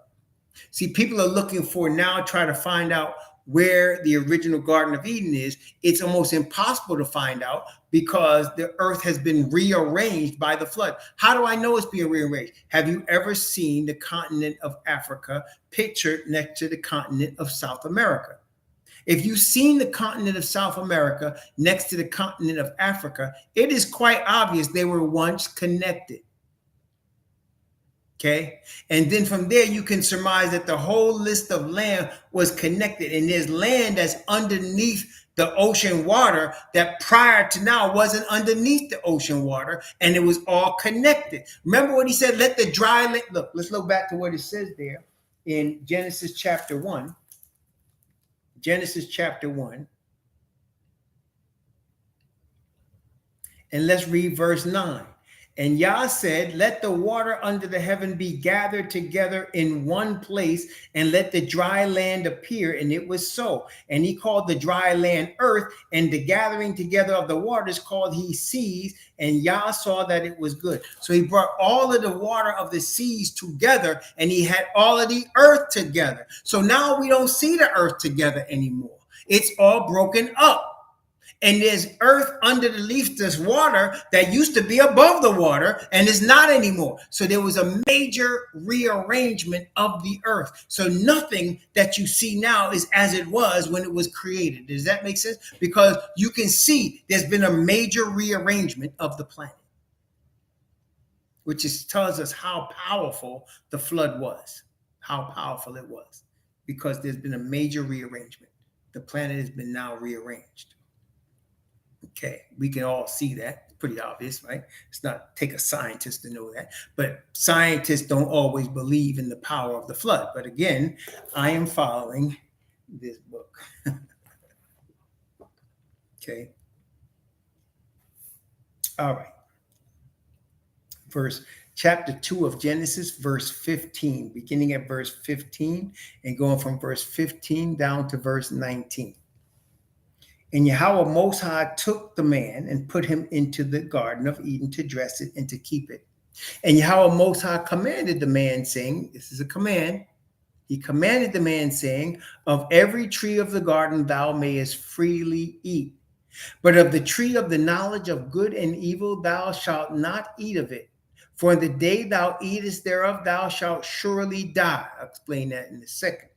See, people are looking for now, try to find out where the original Garden of Eden is. It's almost impossible to find out because the earth has been rearranged by the flood. How do I know it's being rearranged? Have you ever seen the continent of Africa pictured next to the continent of South America? If you've seen the continent of South America next to the continent of Africa, it is quite obvious they were once connected. Okay. And then from there, you can surmise that the whole list of land was connected. And there's land that's underneath the ocean water that prior to now wasn't underneath the ocean water. And it was all connected. Remember what he said, let the dry land, look, let's look back to what it says there in Genesis chapter 1. Genesis chapter 1. And let's read verse 9. And Yah said, let the water under the heaven be gathered together in one place, and let the dry land appear. And it was so. And he called the dry land earth, and the gathering together of the waters called he seas. And Yah saw that it was good. So he brought all of the water of the seas together, and he had all of the earth together. So now we don't see the earth together anymore. It's all broken up. And there's earth underneath this water that used to be above the water and is not anymore. So there was a major rearrangement of the earth. So nothing that you see now is as it was when it was created. Does that make sense? Because you can see there's been a major rearrangement of the planet, which tells us how powerful the flood was, how powerful it was, because there's been a major rearrangement. The planet has been now rearranged. Okay, we can all see that. It's pretty obvious, right? It's not take a scientist to know that. But scientists don't always believe in the power of the flood. But again, I am following this book. Okay. All right. Chapter 2 of Genesis, verse 15, beginning at verse 15 and going from verse 15 down to verse 19. And Yahweh Most High took the man and put him into the Garden of Eden to dress it and to keep it. And Yahweh Most High commanded the man, saying, this is a command. He commanded the man, saying, of every tree of the garden thou mayest freely eat. But of the tree of the knowledge of good and evil thou shalt not eat of it. For in the day thou eatest thereof thou shalt surely die. I'll explain that in a second.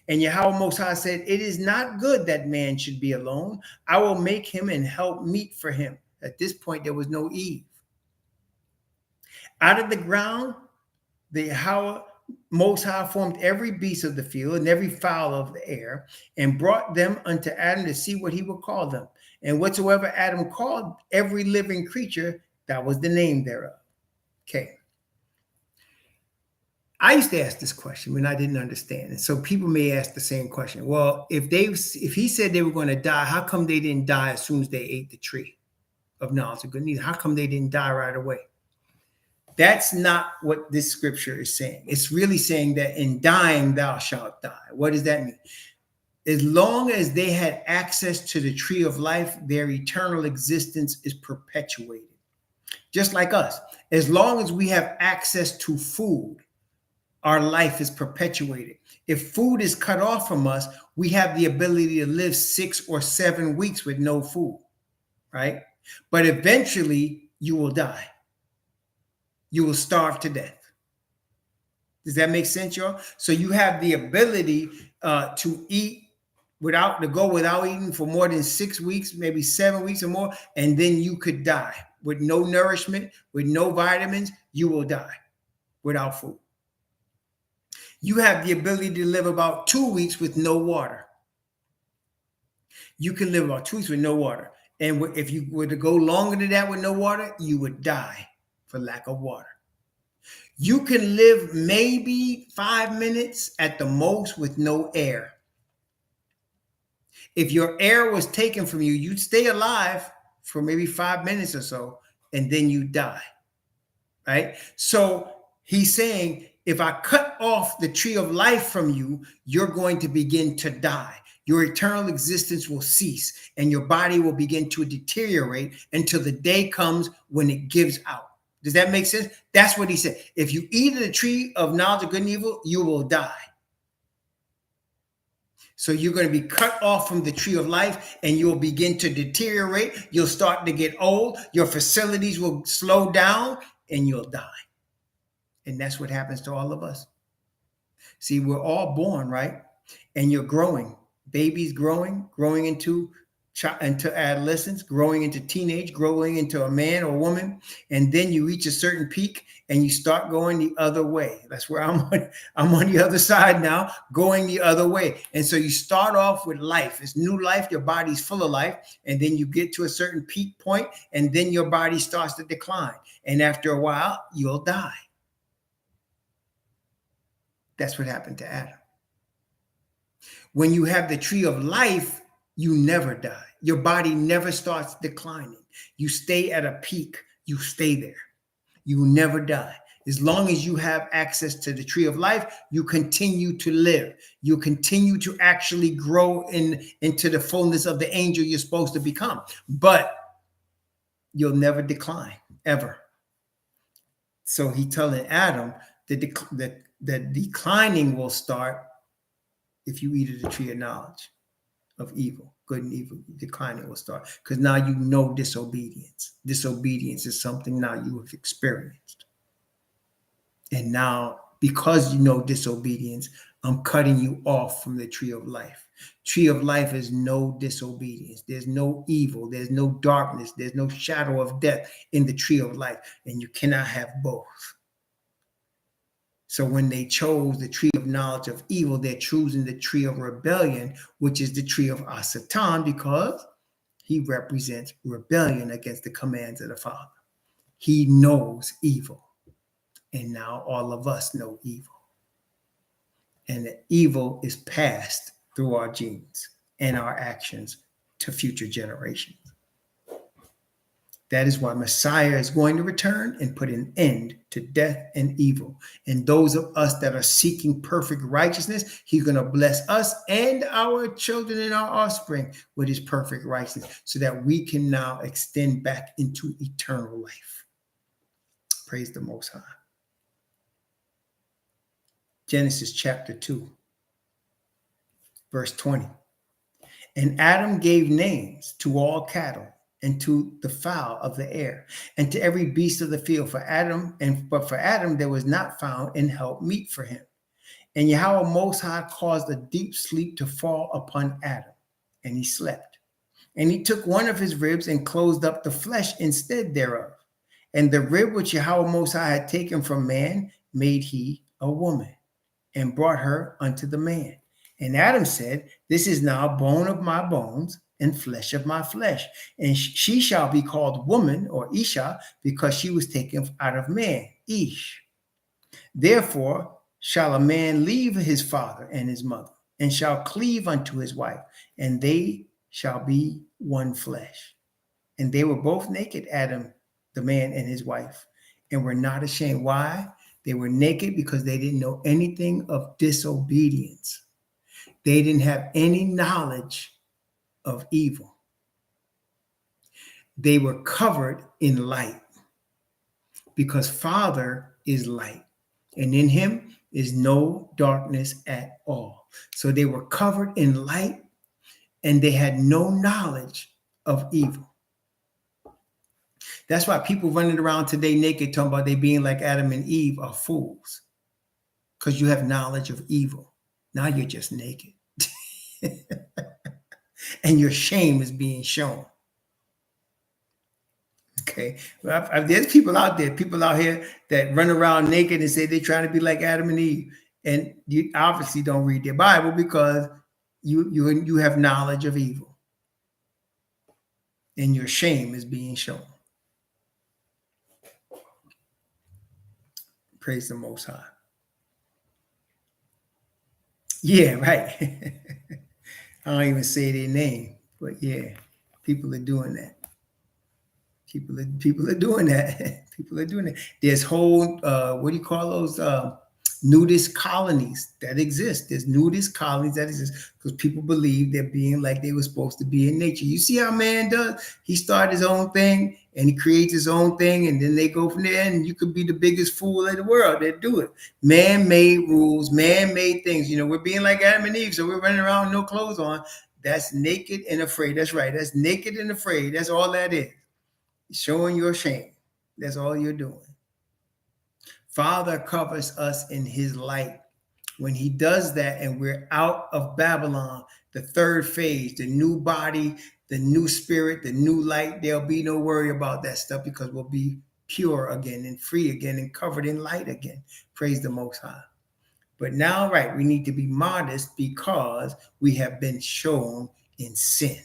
And Yahweh Most High said, it is not good that man should be alone. I will make him and help meet for him. At this point, there was no Eve. Out of the ground, the Yahweh Most High formed every beast of the field and every fowl of the air, and brought them unto Adam to see what he would call them. And whatsoever Adam called every living creature, that was the name thereof. Okay. I used to ask this question when I didn't understand. And so people may ask the same question. Well, if he said they were going to die, how come they didn't die as soon as they ate the tree of knowledge of good and evil? How come they didn't die right away? That's not what this scripture is saying. It's really saying that in dying, thou shalt die. What does that mean? As long as they had access to the tree of life, their eternal existence is perpetuated. Just like us. As long as we have access to food, our life is perpetuated. If food is cut off from us, we have the ability to live 6 or 7 weeks with no food, right? But eventually you will die. You will starve to death. Does that make sense, y'all? So you have the ability to eat to go without eating for more than 6 weeks, maybe 7 weeks or more, and then you could die with no nourishment, with no vitamins. You will die without food. You have the ability to live about 2 weeks with no water. You can live about 2 weeks with no water. And if you were to go longer than that with no water, you would die for lack of water. You can live maybe 5 minutes at the most with no air. If your air was taken from you, you'd stay alive for maybe 5 minutes or so, and then you die, right? So he's saying, if I cut off the tree of life from you, you're going to begin to die. Your eternal existence will cease, and your body will begin to deteriorate until the day comes when it gives out. Does that make sense? That's what he said. If you eat of the tree of knowledge of good and evil, you will die. So you're going to be cut off from the tree of life, and you'll begin to deteriorate. You'll start to get old. Your facilities will slow down, and you'll die. And that's what happens to all of us. See, we're all born, right? And you're growing. Babies growing into adolescence, growing into teenage, growing into a man or woman. And then you reach a certain peak and you start going the other way. That's where I'm on the other side now, going the other way. And so you start off with life. It's new life. Your body's full of life. And then you get to a certain peak point, and then your body starts to decline. And after a while, you'll die. That's what happened to Adam. When you have the tree of life, you never die. Your body never starts declining. You stay at a peak. You stay there. You will never die. As long as you have access to the tree of life, you continue to live. You continue to actually grow into the fullness of the angel you're supposed to become. But you'll never decline, ever. So he's telling Adam that the declining will start if you eat of the tree of knowledge of evil, good and evil. Declining will start because now you know disobedience. Disobedience is something now you have experienced. And now, because you know disobedience, I'm cutting you off from the tree of life. Tree of life is no disobedience. There's no evil. There's no darkness. There's no shadow of death in the tree of life. And you cannot have both. So when they chose the tree of knowledge of evil, they're choosing the tree of rebellion, which is the tree of Satan, because he represents rebellion against the commands of the Father. He knows evil. And now all of us know evil. And the evil is passed through our genes and our actions to future generations. That is why Messiah is going to return and put an end to death and evil. And those of us that are seeking perfect righteousness, he's going to bless us and our children and our offspring with his perfect righteousness so that we can now extend back into eternal life. Praise the Most High. Genesis chapter 2, verse 20. And Adam gave names to all cattle and to the fowl of the air and to every beast of the field but for Adam there was not found an help meet for him. And Yahweh Most High caused a deep sleep to fall upon Adam, and he slept. And he took one of his ribs and closed up the flesh instead thereof. And the rib which Yahweh Most High had taken from man made he a woman, and brought her unto the man. And Adam said, this is now bone of my bones and flesh of my flesh. And she shall be called woman, or Isha, because she was taken out of man, Ish. Therefore shall a man leave his father and his mother, and shall cleave unto his wife, and they shall be one flesh. And they were both naked, Adam, the man, and his wife, and were not ashamed. Why? They were naked because they didn't know anything of disobedience. They didn't have any knowledge of evil. They were covered in light because Father is light, and in him is no darkness at all. So they were covered in light, and they had no knowledge of evil. That's why people running around today naked talking about they being like Adam and Eve are fools, because you have knowledge of evil. Now you're just naked. And your shame is being shown. Okay. Well, there's people out here that run around naked and say they're trying to be like Adam and Eve. And you obviously don't read their Bible because you have knowledge of evil. And your shame is being shown. Praise the Most High. Yeah, right. I don't even say their name, but yeah, people are doing that. People are doing that. People are doing that. There's whole what do you call those nudist colonies that exist? There's nudist colonies that exist because people believe they're being like they were supposed to be in nature. You see how man does? He started his own thing and he creates his own thing, and then they go from there. And you could be the biggest fool in the world that do it. Man-made rules, man-made things. You know, we're being like Adam and Eve, so we're running around with no clothes on. That's naked and afraid. That's right. That's naked and afraid. That's all that is. Showing your shame. That's all you're doing. Father covers us in his light. When he does that and we're out of Babylon, the third phase, the new body, the new spirit, the new light, there'll be no worry about that stuff because we'll be pure again and free again and covered in light again. Praise the Most High. But now, right, we need to be modest because we have been shown in sin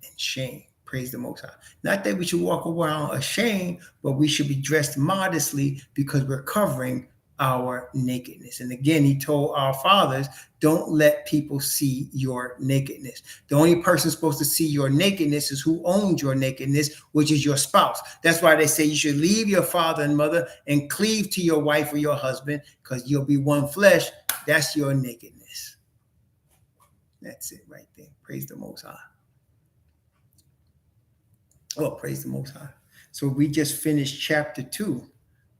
and shame. Praise the Most High. Not that we should walk around ashamed, but we should be dressed modestly because we're covering our nakedness. And again, he told our fathers, don't let people see your nakedness. The only person supposed to see your nakedness is who owns your nakedness, which is your spouse. That's why they say you should leave your father and mother and cleave to your wife or your husband, because you'll be one flesh. That's your nakedness. That's it right there. Praise the Most High. Well, praise the Most High. So we just finished chapter 2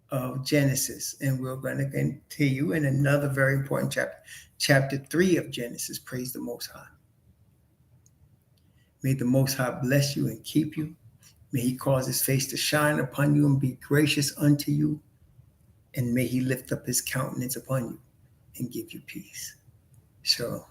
of Genesis, and we're going to continue in another very important chapter, chapter 3 of Genesis. Praise the Most High. May the Most High bless you and keep you. May he cause his face to shine upon you and be gracious unto you. And may he lift up his countenance upon you and give you peace. Shalom.